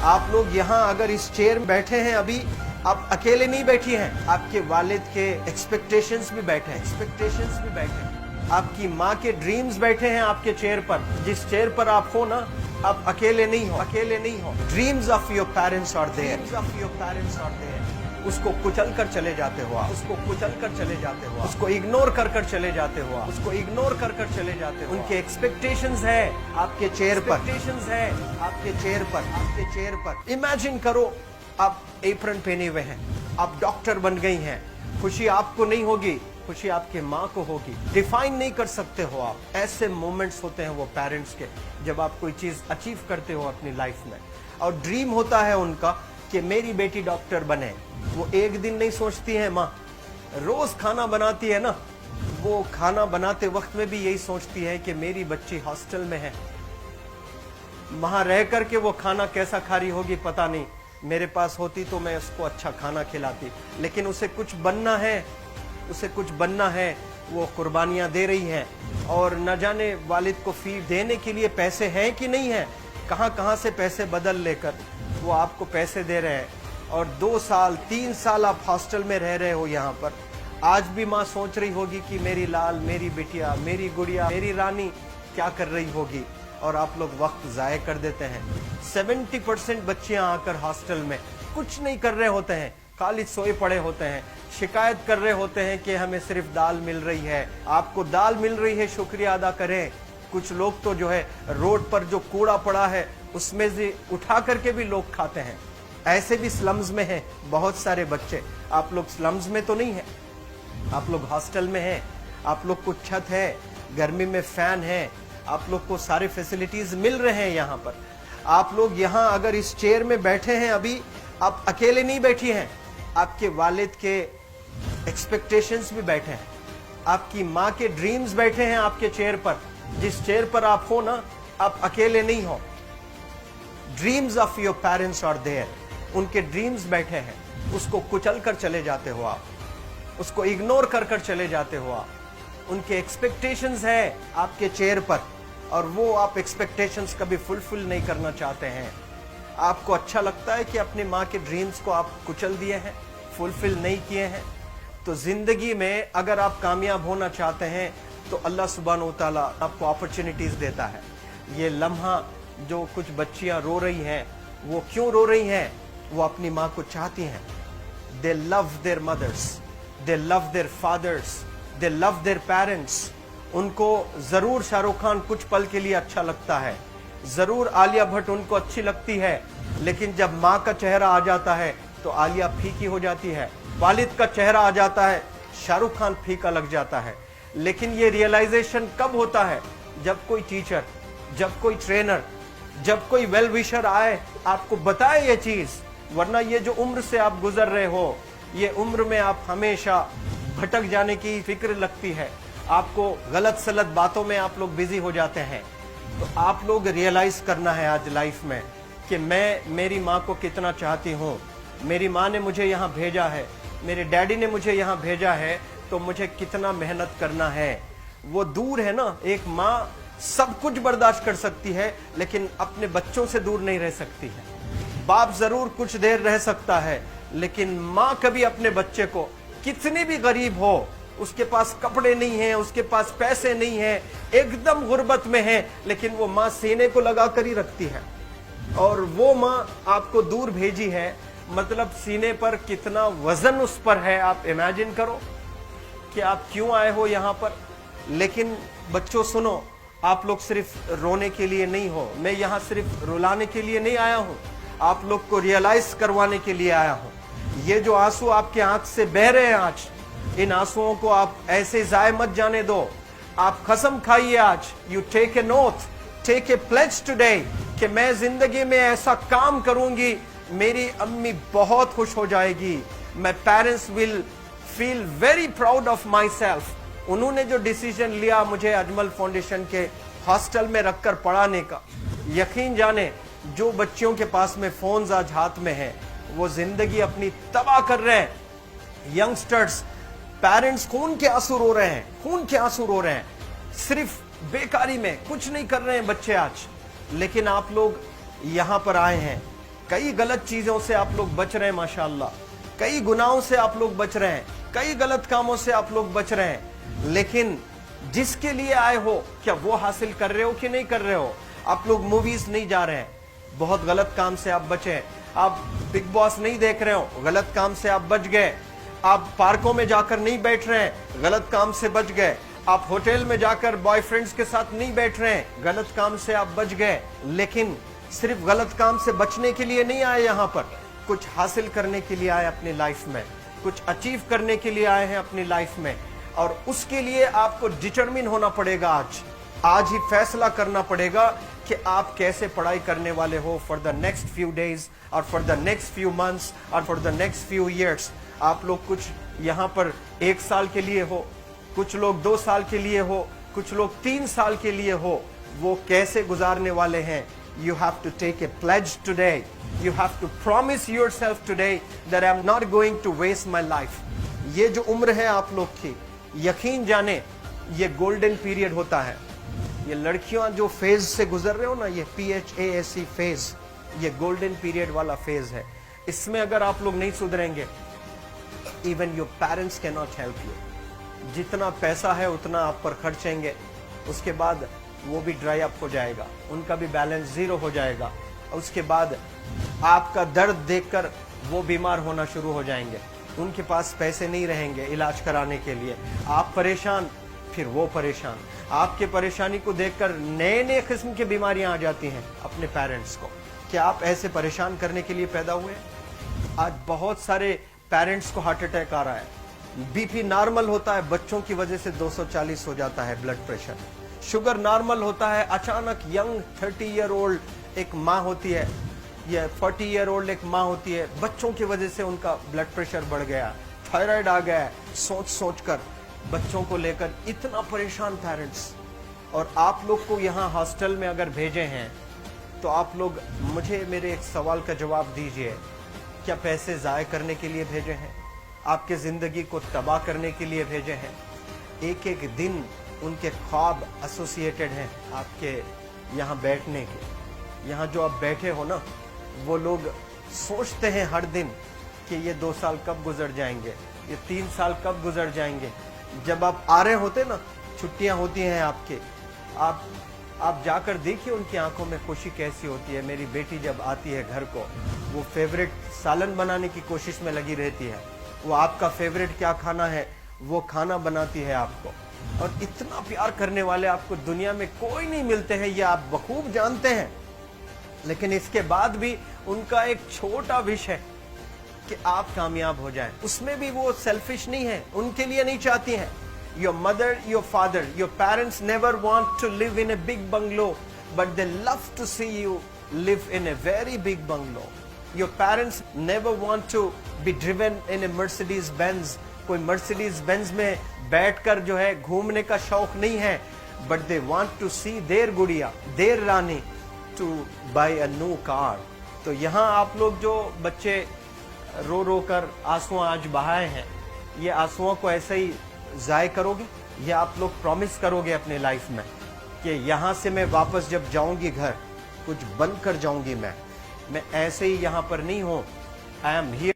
आप लोग यहाँ अगर इस चेयर में बैठे हैं अभी, आप अकेले नहीं बैठी हैं, आपके वालिद के एक्सपेक्टेशंस भी बैठे हैं, आपकी माँ के ड्रीम्स बैठे हैं आपके चेयर पर। जिस चेयर पर आप हो ना, आप अकेले नहीं हो। Dreams of your parents are there, उसको कुचल कर चले जाते हो आप, उसको इग्नोर कर चले जाते हो उनके एक्सपेक्टेशंस है आपके चेयर पर। इमेजिन करो, आप एप्रन पहने हुए हैं, आप डॉक्टर बन गई हैं। खुशी आपको नहीं होगी, खुशी आपके माँ को होगी। डिफाइन नहीं कर सकते हो आप। ऐसे मोमेंट्स होते हैं वो पेरेंट्स के, जब आप कोई चीज अचीव करते हो अपनी लाइफ में, और ड्रीम होता है उनका कि मेरी बेटी डॉक्टर बने। वो एक दिन नहीं सोचती है माँ, रोज खाना बनाती है ना, वो खाना बनाते वक्त में भी यही सोचती है कि मेरी बच्ची हॉस्टल में है, वहां रह करके वो खाना कैसा खा रही होगी पता नहीं, मेरे पास होती तो मैं उसको अच्छा खाना खिलाती। लेकिन उसे कुछ बनना है, वो कुर्बानियां दे रही है, और न जाने वालिद को फी देने के लिए पैसे हैं कि नहीं है, कहां से पैसे बदल लेकर वो आपको पैसे दे रहे हैं। और 2 साल 3 साल आप हॉस्टल में रह रहे हो यहाँ पर। आज भी माँ सोच रही होगी कि मेरी लाल, मेरी बिटिया, मेरी गुड़िया, मेरी रानी क्या कर रही होगी, और आप लोग वक्त जाया कर देते हैं। 70% बच्चियां आकर हॉस्टल में कुछ नहीं कर रहे होते हैं, खाली सोए पड़े होते हैं, शिकायत कर रहे होते हैं कि हमें सिर्फ दाल मिल रही है। आपको दाल मिल रही है, शुक्रिया अदा करें। कुछ लोग तो जो है रोड पर जो कूड़ा पड़ा है उसमें से उठा करके भी लोग खाते हैं। ऐसे भी स्लम्स में हैं बहुत सारे बच्चे। आप लोग स्लम्स में तो नहीं है, आप लोग हॉस्टल में हैं, आप लोग को छत है, गर्मी में फैन है, आप लोग को सारे फैसिलिटीज मिल रहे हैं यहाँ पर। आप लोग यहाँ अगर इस चेयर में बैठे हैं अभी, आप अकेले नहीं बैठी हैं, आपके वालिद के एक्सपेक्टेशंस भी बैठे हैं, आपकी माँ के ड्रीम्स बैठे हैं आपके चेयर पर। जिस चेयर पर आप हो ना, आप अकेले नहीं हो। Dreams of your parents are there, उनके ड्रीम्स बैठे हैं, उसको कुचल कर चले जाते हो आप, उसको इग्नोर कर चले जाते हो आप। उनके एक्सपेक्टेशंस है आपके चेयर पर, और वो आप एक्सपेक्टेशंस कभी फुलफिल नहीं करना चाहते हैं। आपको अच्छा लगता है कि अपनी माँ के ड्रीम्स को आप कुचल दिए हैं, फुलफिल नहीं किए हैं। तो जिंदगी में अगर आप कामयाब होना चाहते हैं तो अल्लाह सुब्हानहू तआला आपको अपॉर्चुनिटीज देता है। ये लम्हा जो कुछ बच्चियां रो रही हैं, वो क्यों रो रही हैं? वो अपनी माँ को चाहती हैं। They love their mothers, they love their fathers, they love their parents. उनको जरूर शाहरुख खान कुछ पल के लिए अच्छा लगता है, जरूर आलिया भट्ट उनको अच्छी लगती है, लेकिन जब माँ का चेहरा आ जाता है तो आलिया फीकी हो जाती है। वालिद का चेहरा आ जाता है, शाहरुख खान फीका लग जाता है। लेकिन ये रियलाइजेशन कब होता है? जब कोई टीचर, जब कोई ट्रेनर, जब कोई वेल विशर आए, आपको बताए ये चीज। वरना ये जो उम्र से आप गुजर रहे हो, ये उम्र में आप हमेशा भटक जाने की फिक्र लगती है, आपको गलत सलत बातों में आप लोग बिजी हो जाते हैं। तो आप लोग रियलाइज करना है आज लाइफ में कि मैं मेरी माँ को कितना चाहती हूँ। मेरी माँ ने मुझे यहाँ भेजा है, मेरे डैडी ने मुझे यहाँ भेजा है, तो मुझे कितना मेहनत करना है। वो दूर है ना, एक माँ सब कुछ बर्दाश्त कर सकती है, लेकिन अपने बच्चों से दूर नहीं रह सकती है। बाप जरूर कुछ देर रह सकता है, लेकिन माँ कभी अपने बच्चे को, कितनी भी गरीब हो, उसके पास कपड़े नहीं हैं, उसके पास पैसे नहीं हैं, एकदम गुर्बत में है, लेकिन वो माँ सीने को लगा कर ही रखती है। और वो माँ आपको दूर भेजी है, मतलब सीने पर कितना वजन उस पर है। आप इमेजिन करो कि आप क्यों आए हो यहाँ पर। लेकिन बच्चों सुनो, आप लोग सिर्फ रोने के लिए नहीं हो, मैं यहाँ सिर्फ रुलाने के लिए नहीं आया हूँ, आप लोग को रियलाइज करवाने के लिए आया हूँ। ये जो आंसू आपके आंख से बह रहे हैं आज, इन आंसुओं को आप ऐसे जाए मत जाने दो। आप कसम खाइए आज, you take a note, take a pledge today, कि मैं जिंदगी में ऐसा काम करूंगी, मेरी अम्मी बहुत खुश हो जाएगी। My parents will feel very proud of my self. उन्होंने जो डिसीजन लिया मुझे अजमल फाउंडेशन के हॉस्टल में रखकर पढ़ाने का, यकीन जाने जो बच्चियों के पास में फोन्स आज हाथ में हैं, वो जिंदगी अपनी तबाह कर रहे हैं। यंगस्टर्स, पेरेंट्स खून के आंसू रो रहे हैं, खून के आंसू रो रहे हैं, सिर्फ बेकारी में कुछ नहीं कर रहे हैं बच्चे आज। लेकिन आप लोग यहाँ पर आए हैं, कई गलत चीजों से आप लोग बच रहे हैं माशाअल्लाह, कई गुनाहों से आप लोग बच रहे हैं, कई गलत कामों से आप लोग बच रहे हैं, लेकिन जिसके लिए आए हो क्या वो हासिल कर रहे हो कि नहीं कर रहे हो? आप लोग मूवीज नहीं जा रहे हैं, बहुत गलत काम से आप बचे हैं। आप बिग बॉस नहीं देख रहे हो, गलत काम से आप बच गए। आप पार्कों में जाकर नहीं बैठ रहे हैं, गलत काम से बच गए। आप होटल में जाकर बॉयफ्रेंड्स के साथ नहीं बैठ रहे हैं, गलत काम से आप बच गए। लेकिन सिर्फ गलत काम से बचने के लिए नहीं आए, यहाँ पर कुछ हासिल करने के लिए आए अपनी लाइफ में, कुछ अचीव करने के लिए आए हैं अपनी लाइफ में। और उसके लिए आपको डिटरमिन होना पड़ेगा। आज ही फैसला करना पड़ेगा कि आप कैसे पढ़ाई करने वाले हो for the next few days और for the next few months और for the next few years. आप लोग कुछ यहाँ पर 1 साल के लिए हो, कुछ लोग 2 साल के लिए हो, कुछ लोग 3 साल के लिए हो, वो कैसे गुजारने वाले हैं? You have to take a pledge today. You have to promise yourself today that I'm not going to waste my life. ये जो उम्र है आप लोग की, यकीन जाने ये गोल्डन पीरियड होता है। ये लड़कियां जो फेज से गुजर रहे हो ना, ये PHASE फेज, ये गोल्डन पीरियड वाला फेज है। इसमें अगर आप लोग नहीं सुधरेंगे, even your parents can not help you. जितना पैसा है उतना आप पर खर्चेंगे, उसके बाद वो भी ड्राई अप हो जाएगा, उनका भी बैलेंस जीरो हो जाएगा। उसके बाद आपका दर्द देखकर वो बीमार होना शुरू हो जाएंगे, उनके पास पैसे नहीं रहेंगे इलाज कराने के लिए। आप परेशान, फिर वो परेशान। आपके परेशानी को देखकर नए नए किस्म की बीमारियां आ जाती हैं अपने पेरेंट्स को। क्या आप ऐसे परेशान करने के लिए पैदा हुए? आज बहुत सारे पेरेंट्स को हार्ट अटैक आ रहा है, बीपी नॉर्मल होता है, बच्चों की वजह से 240 हो जाता है ब्लड प्रेशर। शुगर नॉर्मल होता है, अचानक यंग 30 ईयर ओल्ड एक माँ होती है या 40 ईयर ओल्ड एक माँ होती है, बच्चों की वजह से उनका ब्लड प्रेशर बढ़ गया, थायराइड आ गया। सोच सोच कर बच्चों को लेकर इतना परेशान पेरेंट्स। और आप लोग को यहाँ हॉस्टल में अगर भेजे हैं तो आप लोग मुझे मेरे एक सवाल का जवाब दीजिए, क्या पैसे ज़ाय करने के लिए भेजे हैं? आपके ज़िंदगी को तबाह करने के लिए भेजे हैं? एक एक दिन उनके ख्वाब एसोसिएटेड हैं आपके यहाँ बैठने के। यहाँ जो आप बैठे हो ना, वो लोग सोचते हैं हर दिन कि ये 2 साल कब गुजर जाएंगे, ये 3 साल कब गुजर जाएंगे। जब आप आ रहे होते ना, छुट्टियाँ होती हैं आपके, आप जाकर देखिए उनकी आंखों में खुशी कैसी होती है। मेरी बेटी जब आती है घर को, वो फेवरेट सालन बनाने की कोशिश में लगी रहती है। वो आपका फेवरेट क्या खाना है वो खाना बनाती है आपको। और इतना प्यार करने वाले आपको दुनिया में कोई नहीं मिलते हैं, ये आप बखूब जानते हैं। लेकिन इसके बाद भी उनका एक छोटा विश है कि आप कामयाब हो जाएं। उसमें भी वो सेल्फिश नहीं है, उनके लिए नहीं चाहती हैं। Your mother, your father, your parents never want to live in a big bungalow, but they love to see you live in a very big bungalow. Your parents never want to be driven in a Mercedes Benz. कोई Mercedes Benz में बैठकर जो है घूमने का शौक नहीं है, but they want to see their गुड़िया, their Rani to buy a new car. तो यहाँ आप लोग जो बच्चे रो रो कर आंसू आज बहाए हैं, ये आंसुओं को ऐसे ही ज़ाय करोगे? ये आप लोग प्रॉमिस करोगे अपने लाइफ में कि यहाँ से मैं वापस जब जाऊंगी घर, कुछ बन कर जाऊंगी। मैं ऐसे ही यहाँ पर नहीं हूँ। I am here.